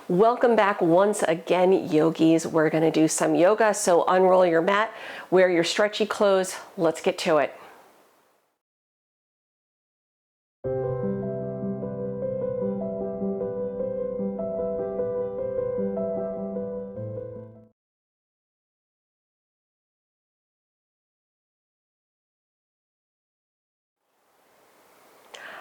Welcome back once again, yogis. We're going to do some yoga, so unroll your mat, wear your stretchy clothes. Let's get to it.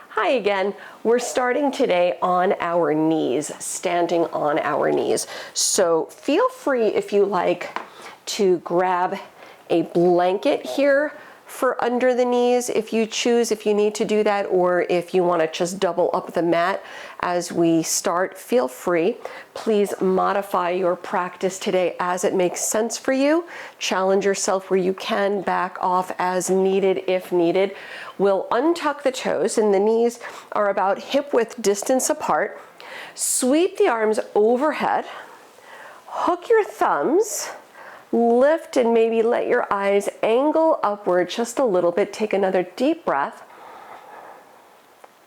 Hi again. We're starting today on our knees, standing on our knees. So feel free, if you like, to grab a blanket here for under the knees if you choose, if you need to do that, or if you want to just double up the mat as we start, feel free. Please modify your practice today as it makes sense for you. Challenge yourself where you can, back off as needed if needed. We'll untuck the toes and the knees are about hip width distance apart. Sweep the arms overhead, hook your thumbs, lift and maybe let your eyes angle upward just a little bit. Take another deep breath.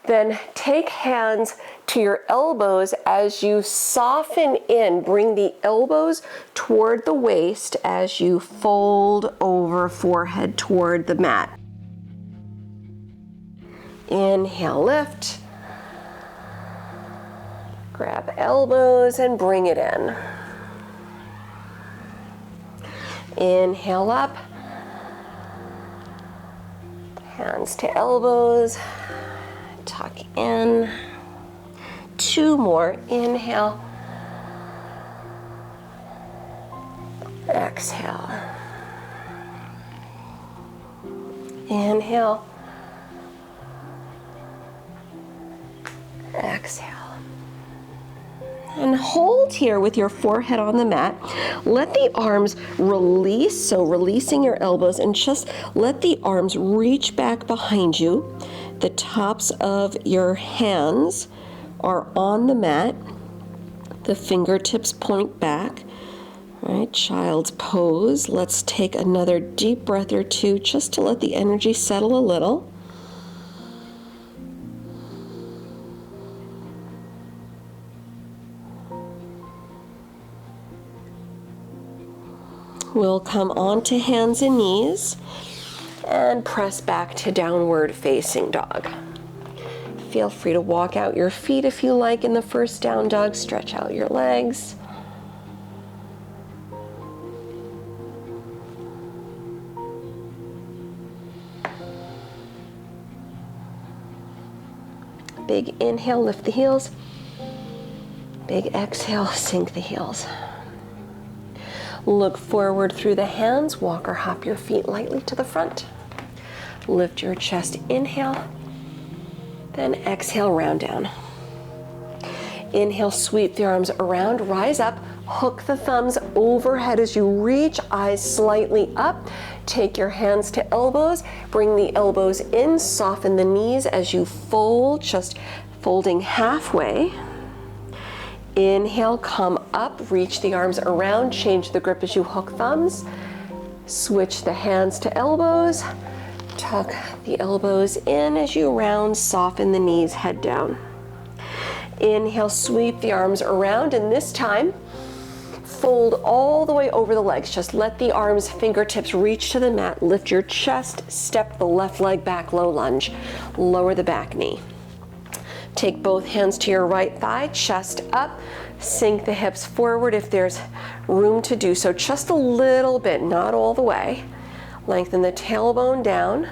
Then take hands to your elbows as you soften in. Bring the elbows toward the waist as you fold over forehead toward the mat. Inhale, lift. Grab elbows and bring it in. Inhale up, hands to elbows, tuck in. 2 more, inhale, exhale, inhale, exhale. And hold here with your forehead on the mat. Let the arms release, so releasing your elbows, and just let the arms reach back behind you. The tops of your hands are on the mat. The fingertips point back. All right, child's pose. Let's take another deep breath or two just to let the energy settle a little. We'll come onto hands and knees and press back to downward facing dog. Feel free to walk out your feet if you like in the first down dog. Stretch out your legs. Big inhale, lift the heels. Big exhale, sink the heels. Look forward through the hands, walk or hop your feet lightly to the front. Lift your chest, inhale, then exhale, round down. Inhale, sweep the arms around, rise up, hook the thumbs overhead as you reach, eyes slightly up. Take your hands to elbows, bring the elbows in, soften the knees as you fold, just folding halfway. Inhale, come up, reach the arms around, change the grip as you hook thumbs. Switch the hands to elbows. Tuck the elbows in as you round, soften the knees, head down. Inhale, sweep the arms around, and this time, fold all the way over the legs. Just let the arms, fingertips reach to the mat. Lift your chest, step the left leg back, low lunge. Lower the back knee. Take both hands to your right thigh, chest up, sink the hips forward if there's room to do so. Just a little bit, not all the way. Lengthen the tailbone down.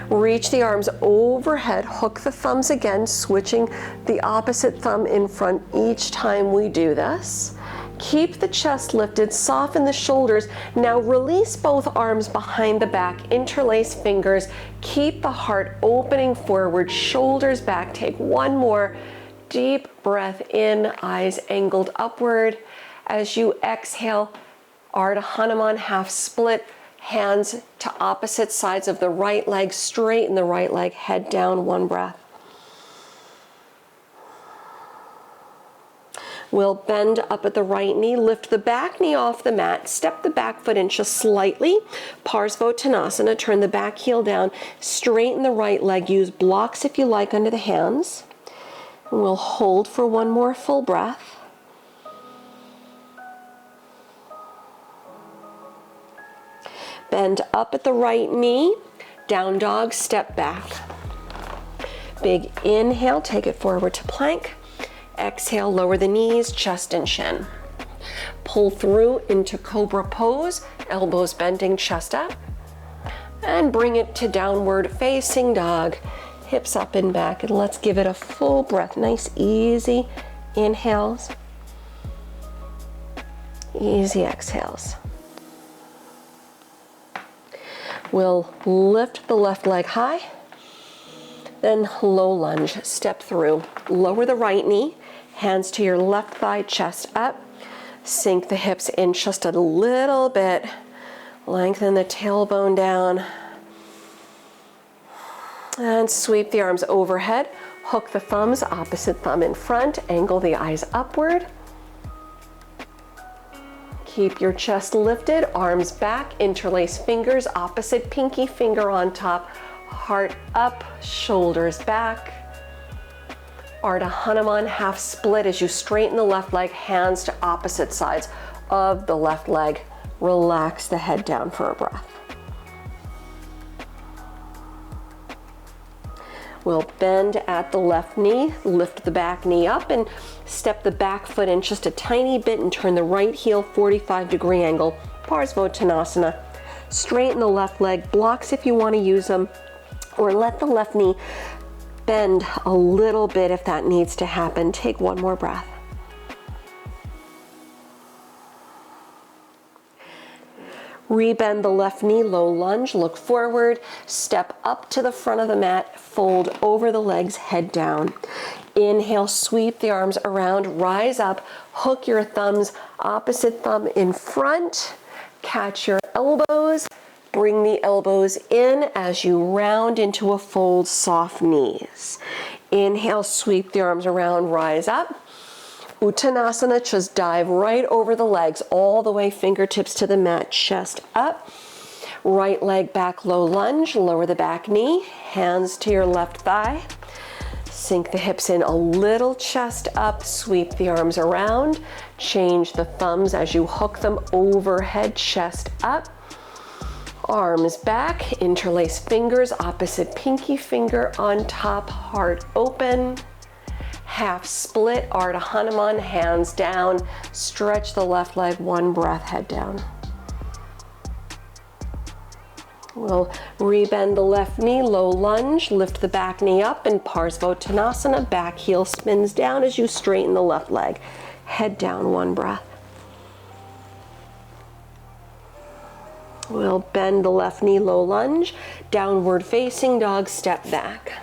Reach the arms overhead, hook the thumbs again, switching the opposite thumb in front each time we do this. Keep the chest lifted, soften the shoulders. Now release both arms behind the back, interlace fingers. Keep the heart opening forward, shoulders back. Take 1 more deep breath in, eyes angled upward. As you exhale, Ardha Hanuman, half split, hands to opposite sides of the right leg, straighten the right leg, head down, 1 breath. We'll bend up at the right knee, lift the back knee off the mat, step the back foot in just slightly, Parsvottanasana, turn the back heel down, straighten the right leg, use blocks if you like under the hands. And we'll hold for 1 more full breath. Bend up at the right knee, down dog, step back. Big inhale, take it forward to plank. Exhale, lower the knees, chest and chin. Pull through into cobra pose, elbows bending, chest up. And bring it to downward facing dog, hips up and back. And let's give it a full breath, nice easy inhales, easy exhales. We'll lift the left leg high, then low lunge, step through. Lower the right knee, hands to your left thigh, chest up. Sink the hips in just a little bit. Lengthen the tailbone down. And sweep the arms overhead. Hook the thumbs, opposite thumb in front. Angle the eyes upward. Keep your chest lifted, arms back, interlace fingers, opposite pinky finger on top, heart up, shoulders back. Ardha Hanuman, half split as you straighten the left leg, hands to opposite sides of the left leg. Relax the head down for a breath. We'll bend at the left knee, lift the back knee up and step the back foot in just a tiny bit and turn the right heel 45-degree angle, Parsvottanasana. Straighten the left leg, blocks if you want to use them, or let the left knee bend a little bit if that needs to happen. Take one more breath. Rebend the left knee, low lunge, look forward, step up to the front of the mat, fold over the legs, head down. Inhale, sweep the arms around, rise up, hook your thumbs, opposite thumb in front, catch your elbows, bring the elbows in as you round into a fold, soft knees. Inhale, sweep the arms around, rise up. Uttanasana, just dive right over the legs, all the way fingertips to the mat, chest up. Right leg back, low lunge, lower the back knee, hands to your left thigh. Sink the hips in a little, chest up, sweep the arms around. Change the thumbs as you hook them overhead, chest up. Arms back, interlace fingers, opposite pinky finger on top, heart open. Half split, Ardha Hanuman, hands down. Stretch the left leg, one breath, head down. We'll rebend the left knee, low lunge, lift the back knee up and Parsvottanasana, back heel spins down as you straighten the left leg. Head down, one breath. We'll bend the left knee, low lunge, downward facing dog, step back.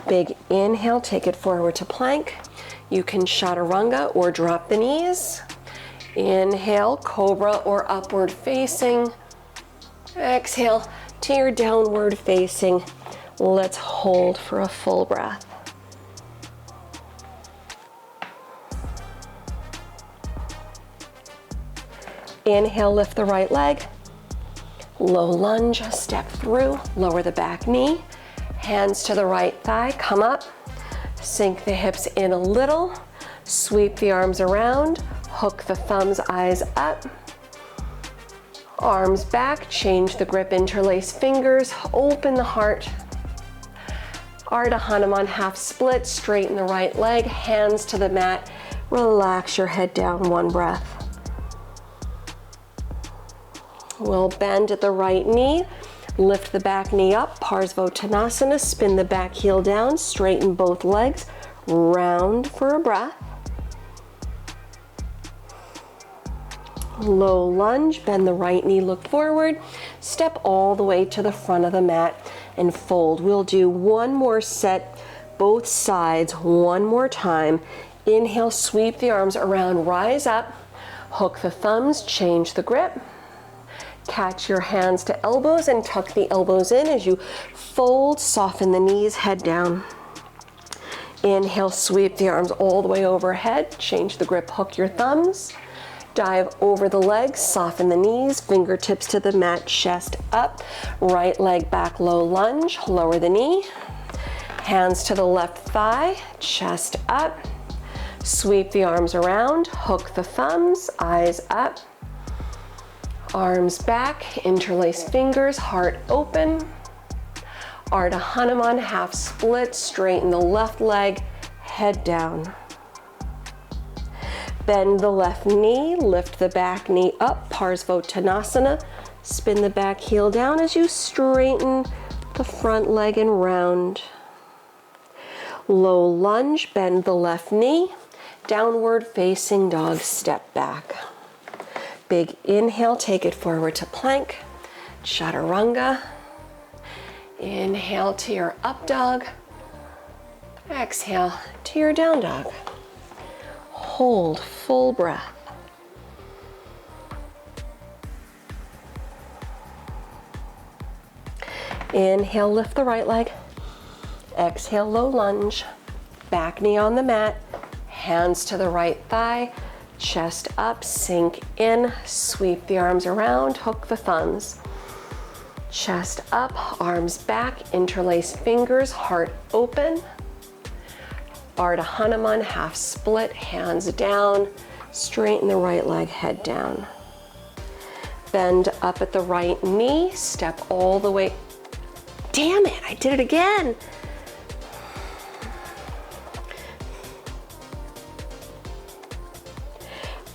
Big inhale, take it forward to plank. You can chaturanga or drop the knees. Inhale, cobra or upward facing. Exhale to your downward facing. Let's hold for a full breath. Inhale, lift the right leg. Low lunge, step through, lower the back knee. Hands to the right thigh, come up. Sink the hips in a little. Sweep the arms around. Hook the thumbs, eyes up. Arms back, change the grip, interlace fingers, open the heart. Ardha Hanuman, half split, straighten the right leg, hands to the mat. Relax your head down, one breath. We'll bend at the right knee. Lift the back knee up, Parsvottanasana, spin the back heel down, straighten both legs, round for a breath. Low lunge, bend the right knee, look forward, step all the way to the front of the mat and fold. We'll do one more set, both sides, one more time. Inhale, sweep the arms around, rise up, hook the thumbs, change the grip. Catch your hands to elbows and tuck the elbows in as you fold, soften the knees, head down. Inhale, sweep the arms all the way overhead, change the grip, hook your thumbs. Dive over the legs, soften the knees, fingertips to the mat, chest up. Right leg back, low lunge, lower the knee. Hands to the left thigh, chest up. Sweep the arms around, hook the thumbs, eyes up. Arms back, interlace fingers, heart open. Ardha Hanuman, half split, straighten the left leg, head down. Bend the left knee, lift the back knee up, Parsvottanasana. Spin the back heel down as you straighten the front leg and round. Low lunge, bend the left knee, downward facing dog, step back. Big inhale, take it forward to plank, chaturanga. Inhale to your up dog. Exhale to your down dog. Hold, full breath. Inhale, lift the right leg. Exhale, low lunge. Back knee on the mat. Hands to the right thigh. Chest up, sink in. Sweep the arms around, hook the thumbs. Chest up, arms back, interlace fingers, heart open. Ardha Hanuman, half split, hands down. Straighten the right leg, head down. Bend up at the right knee, step all the way. Damn it, I did it again.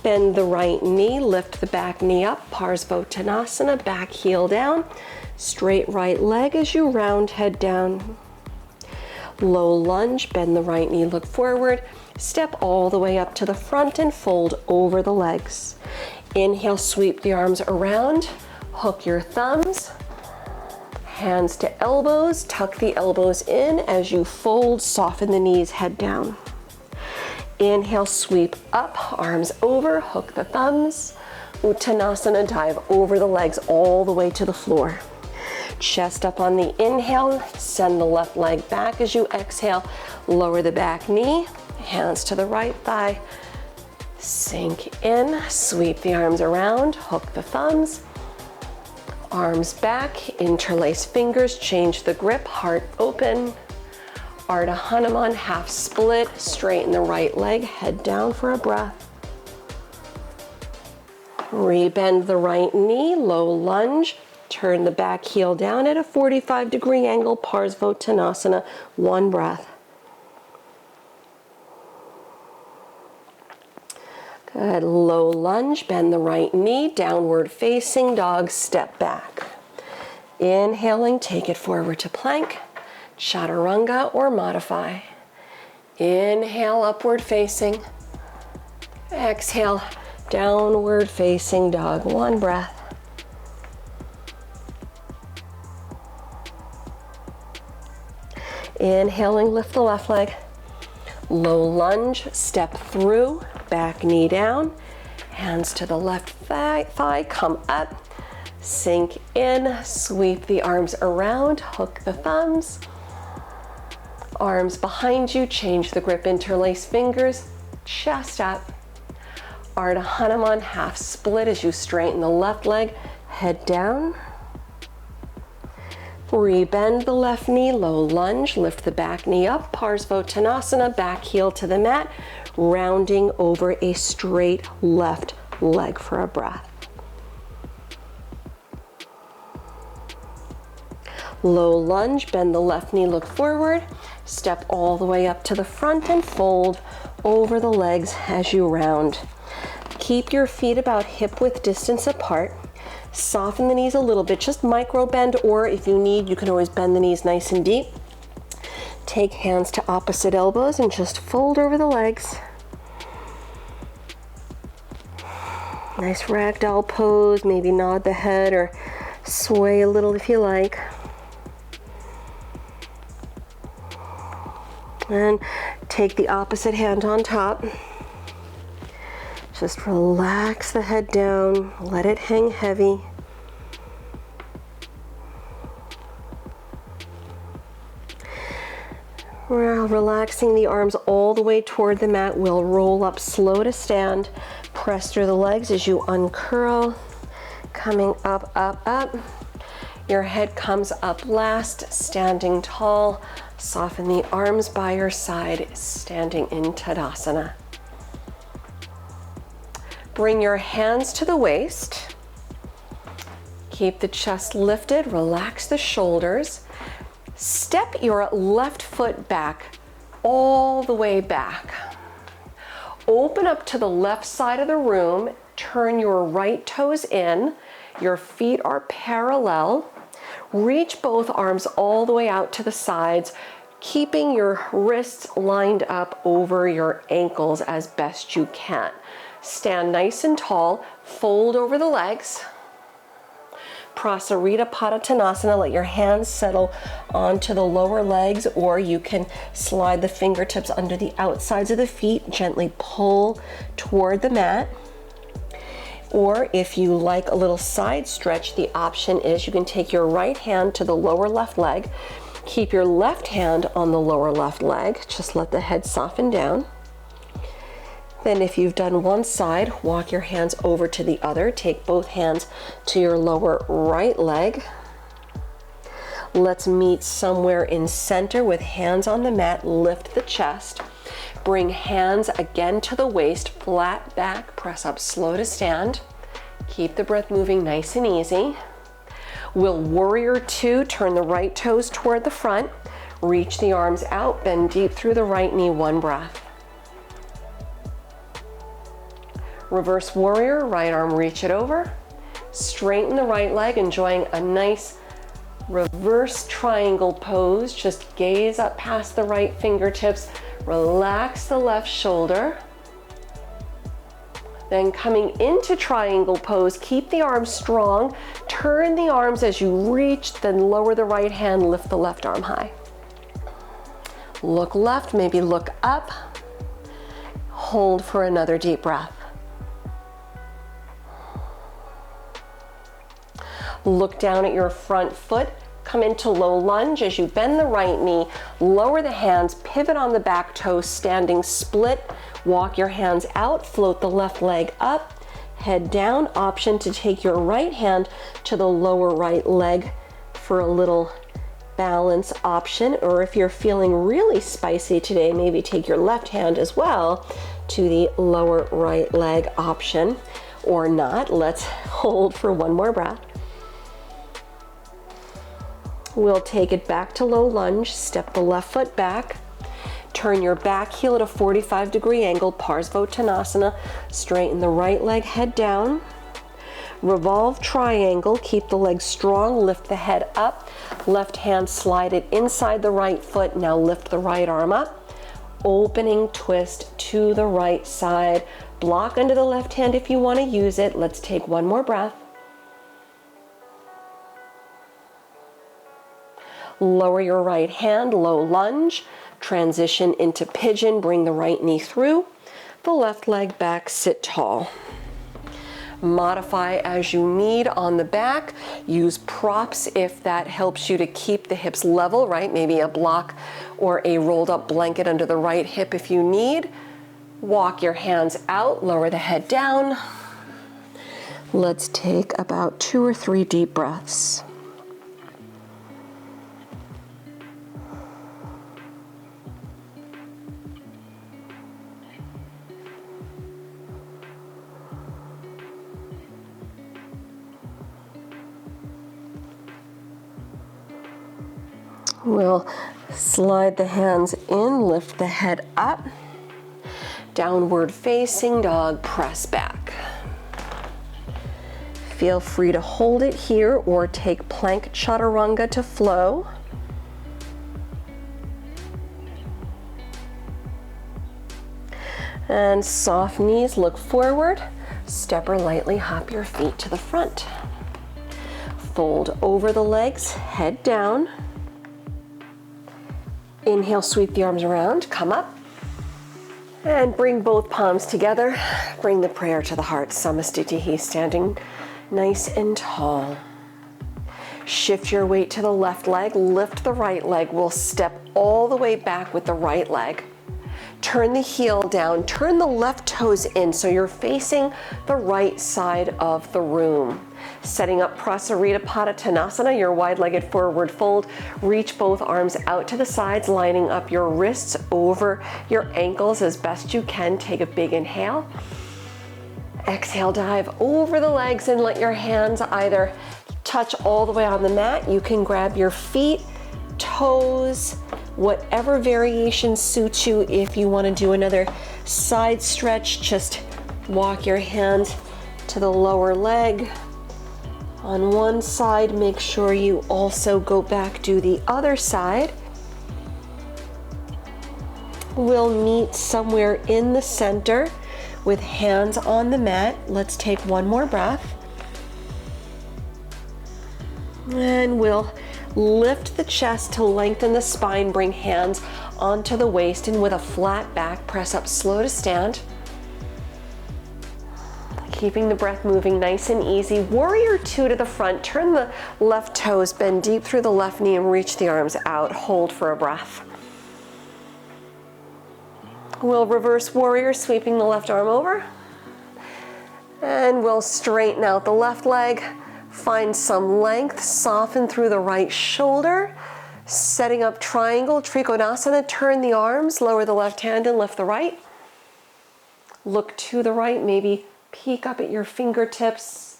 Bend the right knee, lift the back knee up, Parsvottanasana, back heel down. Straight right leg as you round, head down. Low lunge, bend the right knee, look forward. Step all the way up to the front and fold over the legs. Inhale, sweep the arms around, hook your thumbs. Hands to elbows, tuck the elbows in as you fold, soften the knees, head down. Inhale, sweep up, arms over, hook the thumbs. Uttanasana, dive over the legs all the way to the floor. Chest up on the inhale, send the left leg back as you exhale. Lower the back knee, hands to the right thigh. Sink in, sweep the arms around, hook the thumbs. Arms back, interlace fingers, change the grip, heart open. Ardha Hanuman, half split, straighten the right leg, head down for a breath. Rebend the right knee, low lunge. Turn the back heel down at a 45-degree angle, Parsvottanasana, one breath. Good, low lunge, bend the right knee, downward facing dog, step back. Inhaling, take it forward to plank, chaturanga or modify. Inhale, upward facing. Exhale, downward facing dog, one breath. Inhaling, lift the left leg. Low lunge, step through, back knee down. Hands to the left thigh, come up. Sink in, sweep the arms around, hook the thumbs. Arms behind you, change the grip, interlace fingers, chest up. Ardha Hanuman, half split as you straighten the left leg, head down. Rebend the left knee, low lunge, lift the back knee up, Parsvottanasana, back heel to the mat, rounding over a straight left leg for a breath. Low lunge, bend the left knee, look forward, step all the way up to the front and fold over the legs as you round. Keep your feet about hip width distance apart. Soften the knees a little bit, just micro bend, or if you need, you can always bend the knees nice and deep. Take hands to opposite elbows and just fold over the legs. Nice ragdoll pose, maybe nod the head or sway a little if you like. And take the opposite hand on top. Just relax the head down, let it hang heavy. We're relaxing the arms all the way toward the mat. We'll roll up slow to stand. Press through the legs as you uncurl. Coming up, up, up. Your head comes up last, standing tall. Soften the arms by your side, standing in Tadasana. Bring your hands to the waist. Keep the chest lifted, relax the shoulders. Step your left foot back, all the way back. Open up to the left side of the room, turn your right toes in, your feet are parallel. Reach both arms all the way out to the sides, keeping your wrists lined up over your ankles as best you can. Stand nice and tall, fold over the legs. Prasarita Padottanasana, let your hands settle onto the lower legs, or you can slide the fingertips under the outsides of the feet, gently pull toward the mat. Or if you like a little side stretch, the option is you can take your right hand to the lower left leg, keep your left hand on the lower left leg, just let the head soften down. Then if you've done one side, walk your hands over to the other, take both hands to your lower right leg. Let's meet somewhere in center with hands on the mat, lift the chest. Bring hands again to the waist, flat back, press up slow to stand. Keep the breath moving nice and easy. We'll warrior two, turn the right toes toward the front, reach the arms out, bend deep through the right knee, one breath. Reverse warrior, right arm, reach it over. Straighten the right leg, enjoying a nice reverse triangle pose. Just gaze up past the right fingertips. Relax the left shoulder. Then coming into triangle pose, keep the arms strong. Turn the arms as you reach, then lower the right hand, lift the left arm high. Look left, maybe look up. Hold for another deep breath. Look down at your front foot. Come into low lunge as you bend the right knee, lower the hands, pivot on the back toe, standing split. Walk your hands out, float the left leg up, head down. Option to take your right hand to the lower right leg for a little balance option. Or if you're feeling really spicy today, maybe take your left hand as well to the lower right leg option, or not. Let's hold for one more breath. We'll take it back to low lunge, step the left foot back, turn your back heel at a 45-degree angle, Parsvottanasana, straighten the right leg, head down, revolve triangle, keep the legs strong, lift the head up, left hand slide it inside the right foot, now lift the right arm up, opening twist to the right side, block under the left hand if you want to use it. Let's take one more breath. Lower your right hand, low lunge, transition into pigeon, bring the right knee through, the left leg back, sit tall. Modify as you need on the back. Use props if that helps you to keep the hips level, right? Maybe a block or a rolled up blanket under the right hip if you need. Walk your hands out, lower the head down. Let's take about 2 or 3 deep breaths. We'll slide the hands in, lift the head up, downward facing dog, press back. Feel free to hold it here or take plank chaturanga to flow. And soft knees, look forward, step or lightly hop your feet to the front. Fold over the legs, head down. Inhale, sweep the arms around, come up, and bring both palms together. Bring the prayer to the heart, Samastitihi, standing nice and tall. Shift your weight to the left leg, lift the right leg. We'll step all the way back with the right leg. Turn the heel down, turn the left toes in so you're facing the right side of the room. Setting up Prasarita Padottanasana, your wide-legged forward fold. Reach both arms out to the sides, lining up your wrists over your ankles as best you can. Take a big inhale. Exhale, dive over the legs and let your hands either touch all the way on the mat, you can grab your feet, toes, whatever variation suits you. If you want to do another side stretch, just walk your hands to the lower leg. On one side, make sure you also go back to the other side. We'll meet somewhere in the center with hands on the mat. Let's take one more breath. And we'll lift the chest to lengthen the spine, bring hands onto the waist, and with a flat back, press up slow to stand. Keeping the breath moving nice and easy. Warrior two to the front. Turn the left toes, bend deep through the left knee and reach the arms out. Hold for a breath. We'll reverse warrior, sweeping the left arm over. And we'll straighten out the left leg. Find some length, soften through the right shoulder. Setting up triangle, Trikonasana. Turn the arms, lower the left hand and lift the right. Look to the right, maybe peek up at your fingertips.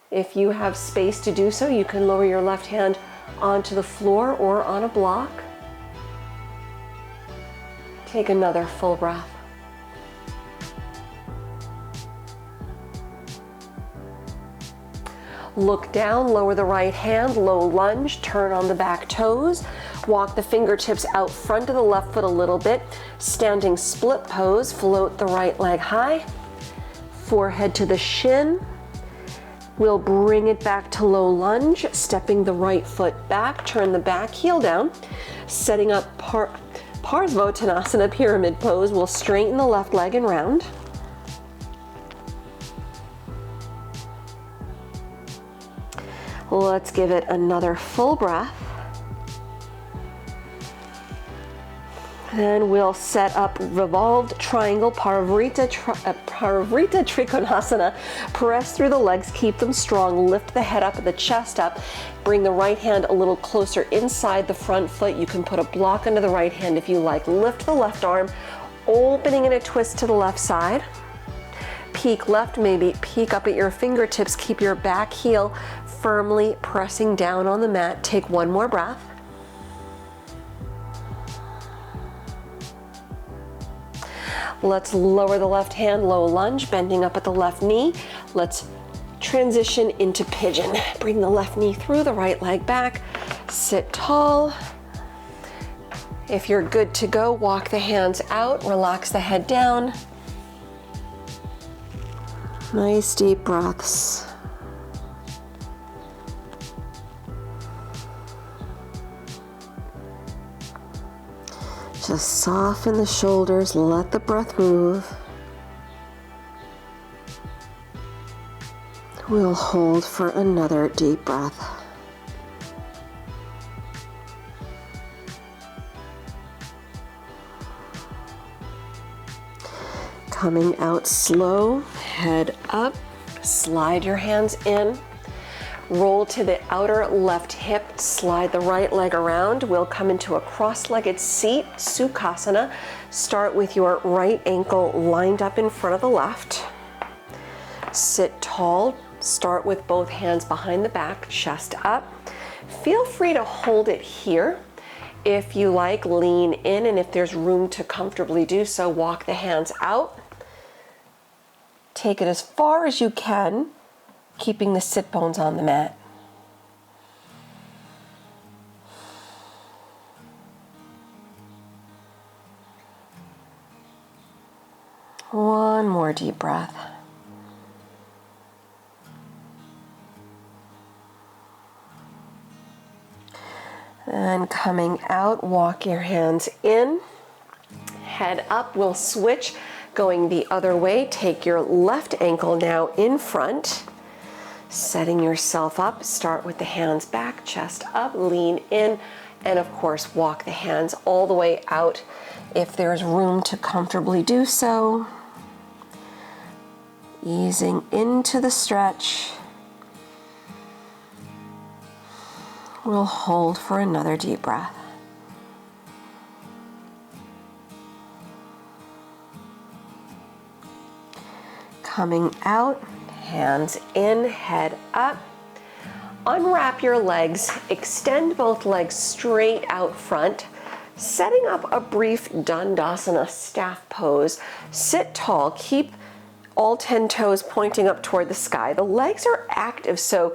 If you have space to do so, you can lower your left hand onto the floor or on a block. Take another full breath. Look down, lower the right hand, low lunge, turn on the back toes. Walk the fingertips out front of the left foot a little bit. Standing split pose, float the right leg high. Forehead to the shin. We'll bring it back to low lunge, stepping the right foot back, turn the back heel down. Setting up Parsvottanasana, pyramid pose. We'll straighten the left leg and round. Let's give it another full breath. Then we'll set up revolved triangle, Parivrita Trikonasana. Press through the legs, keep them strong, lift the head up, the chest up. Bring the right hand a little closer inside the front foot. You can put a block under the right hand if you like. Lift the left arm, opening in a twist to the left side. Peek left, maybe peek up at your fingertips. Keep your back heel firmly pressing down on the mat. Take one more breath. Let's lower the left hand, low lunge, bending up at the left knee. Let's transition into pigeon. Bring the left knee through, the right leg back. Sit tall. If you're good to go, walk the hands out, relax the head down. Nice deep breaths. Just soften the shoulders, let the breath move. We'll hold for another deep breath. Coming out slow, head up, slide your hands in. Roll to the outer left hip, slide the right leg around. We'll come into a cross-legged seat, Sukhasana. Start with your right ankle lined up in front of the left. Sit tall, start with both hands behind the back, chest up. Feel free to hold it here. If you like, lean in, and if there's room to comfortably do so, walk the hands out. Take it as far as you can, keeping the sit bones on the mat. One more deep breath. And coming out, walk your hands in, head up. We'll switch, going the other way. Take your left ankle now in front. Setting yourself up, start with the hands back, chest up, lean in, and of course walk the hands all the way out if there's room to comfortably do so. Easing into the stretch. We'll hold for another deep breath. Coming out, hands in, head up. Unwrap your legs, extend both legs straight out front, setting up a brief Dandasana staff pose. Sit tall, keep all 10 toes pointing up toward the sky. The legs are active, so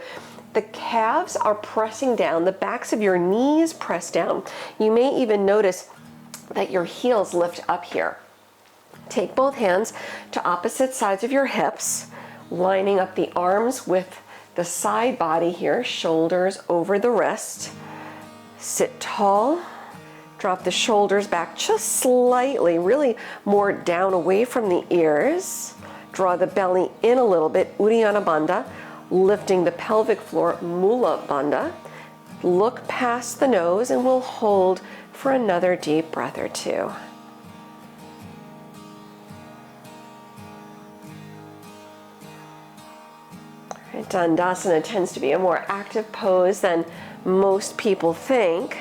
the calves are pressing down, the backs of your knees press down. You may even notice that your heels lift up here. Take both hands to opposite sides of your hips, lining up the arms with the side body here, shoulders over the wrist. Sit tall, drop the shoulders back just slightly, really more down away from the ears. Draw the belly in a little bit, Uddiyana Bandha, lifting the pelvic floor, Mula Bandha. Look past the nose and we'll hold for another deep breath or two. Dandasana tends to be a more active pose than most people think.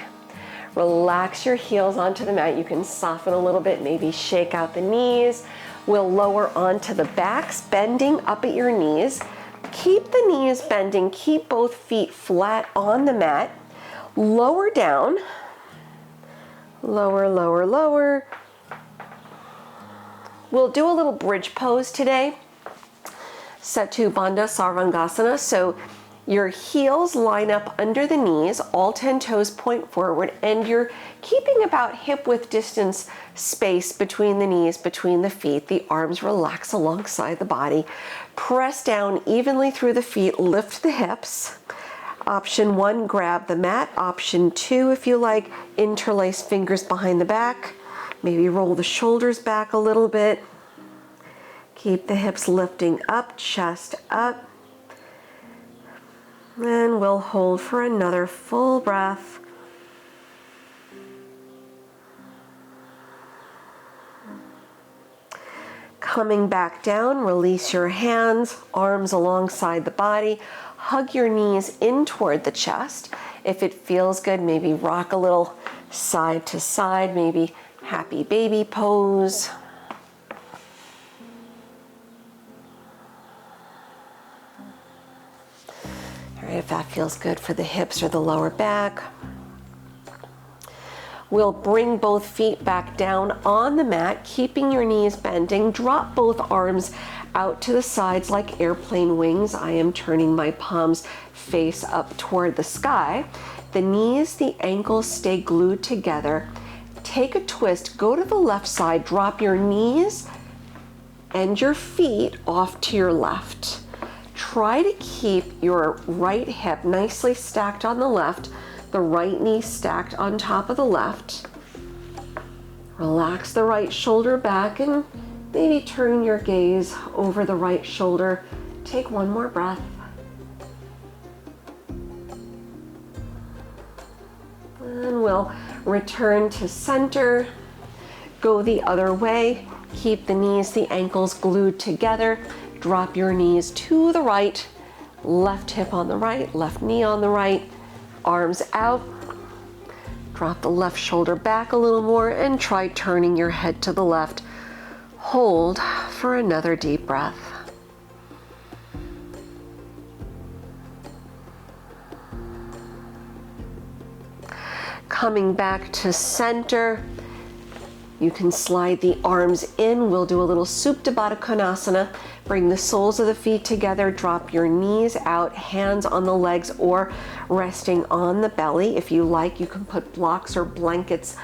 Relax your heels onto the mat. You can soften a little bit, maybe shake out the knees. We'll lower onto the backs, bending up at your knees. Keep the knees bending, keep both feet flat on the mat. Lower down, lower, lower, lower. We'll do a little bridge pose today. Setu Bandha Sarvangasana. So your heels line up under the knees, all 10 toes point forward, and you're keeping about hip width distance space between the knees, between the feet. The arms relax alongside the body. Press down evenly through the feet, lift the hips. Option 1, grab the mat. Option 2, if you like, interlace fingers behind the back. Maybe roll the shoulders back a little bit. Keep the hips lifting up, chest up. And we'll hold for another full breath. Coming back down, release your hands, arms alongside the body. Hug your knees in toward the chest. If it feels good, maybe rock a little side to side, maybe happy baby pose. If that feels good for the hips or the lower back. We'll bring both feet back down on the mat, keeping your knees bending. Drop both arms out to the sides like airplane wings. I am turning my palms face up toward the sky. The knees, the ankles stay glued together. Take a twist, go to the left side, drop your knees and your feet off to your left. Try to keep your right hip nicely stacked on the left, the right knee stacked on top of the left. Relax the right shoulder back and maybe turn your gaze over the right shoulder. Take one more breath. And we'll return to center. Go the other way. Keep the knees, the ankles glued together. Drop your knees to the right, left hip on the right, left knee on the right, arms out. Drop the left shoulder back a little more and try turning your head to the left. Hold for another deep breath. Coming back to center. You can slide the arms in. We'll do a little Supta Baddha Konasana. Bring the soles of the feet together. Drop your knees out, hands on the legs or resting on the belly. If you like, you can put blocks or blankets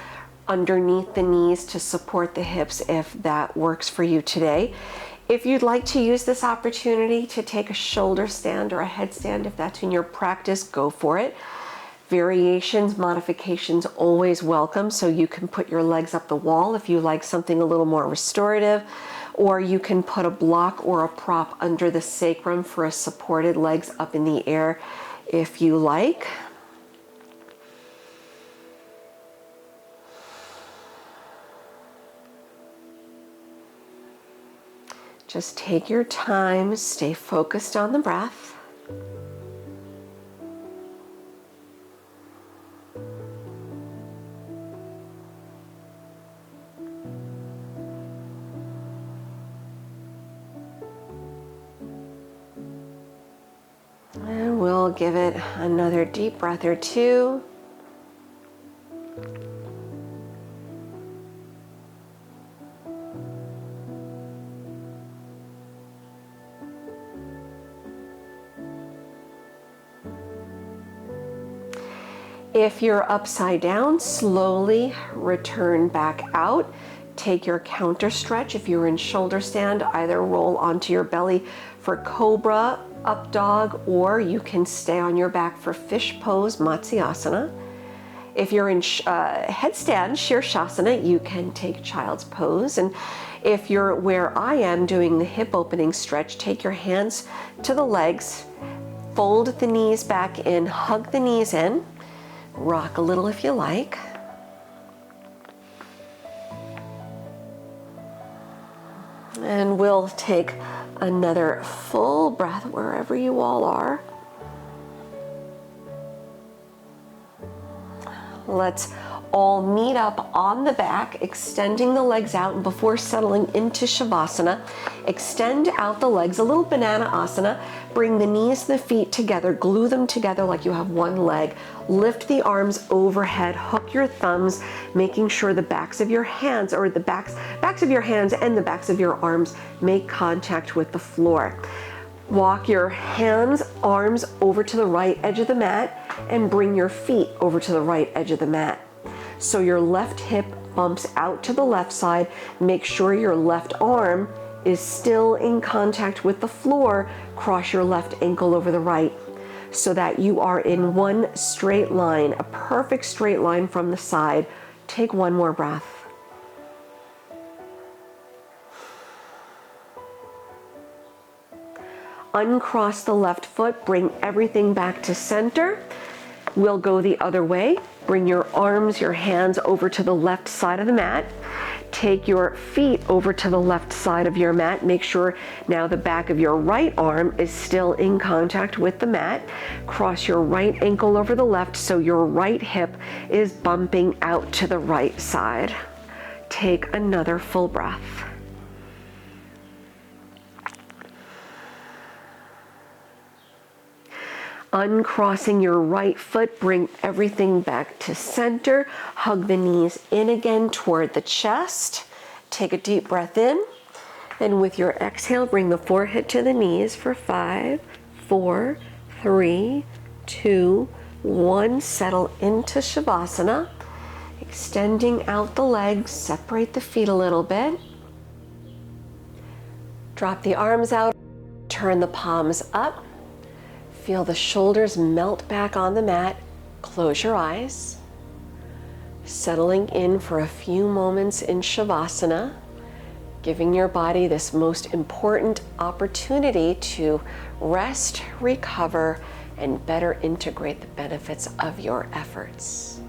underneath the knees to support the hips if that works for you today. If you'd like to use this opportunity to take a shoulder stand or a headstand, if that's in your practice, go for it. Variations, modifications, always welcome. So you can put your legs up the wall if you like something a little more restorative, or you can put a block or a prop under the sacrum for a supported legs up in the air if you like. Just take your time, stay focused on the breath. And we'll exhale, give it another deep breath or two. If you're upside down, slowly return back out. Take your counter stretch. If you're in shoulder stand, either roll onto your belly for cobra, up dog, or you can stay on your back for fish pose, Matsyasana. If you're in headstand, Shirshasana, you can take child's pose. And if you're where I am doing the hip opening stretch, take your hands to the legs, fold the knees back in, hug the knees in. Rock a little if you like. And we'll take another full breath wherever you all are. Let's all meet up on the back, extending the legs out, and before settling into Shavasana, extend out the legs, a little banana asana. Bring the knees, the feet together, glue them together like you have one leg. Lift the arms overhead, hook your thumbs, making sure the backs of your hands, or the backs of your hands and the backs of your arms make contact with the floor. Walk your hands, arms over to the right edge of the mat and bring your feet over to the right edge of the mat. So your left hip bumps out to the left side. Make sure your left arm is still in contact with the floor. Cross your left ankle over the right so that you are in one straight line, a perfect straight line from the side. Take one more breath. Uncross the left foot, bring everything back to center. We'll go the other way. Bring your arms, your hands over to the left side of the mat. Take your feet over to the left side of your mat. Make sure now the back of your right arm is still in contact with the mat. Cross your right ankle over the left so your right hip is bumping out to the right side. Take another full breath. Uncrossing your right foot, bring everything back to center. Hug the knees in again toward the chest. Take a deep breath in. And with your exhale, bring the forehead to the knees for 5, 4, 3, 2, 1. Settle into Shavasana. Extending out the legs, separate the feet a little bit. Drop the arms out, turn the palms up. Feel the shoulders melt back on the mat. Close your eyes. Settling in for a few moments in Shavasana, giving your body this most important opportunity to rest, recover, and better integrate the benefits of your efforts.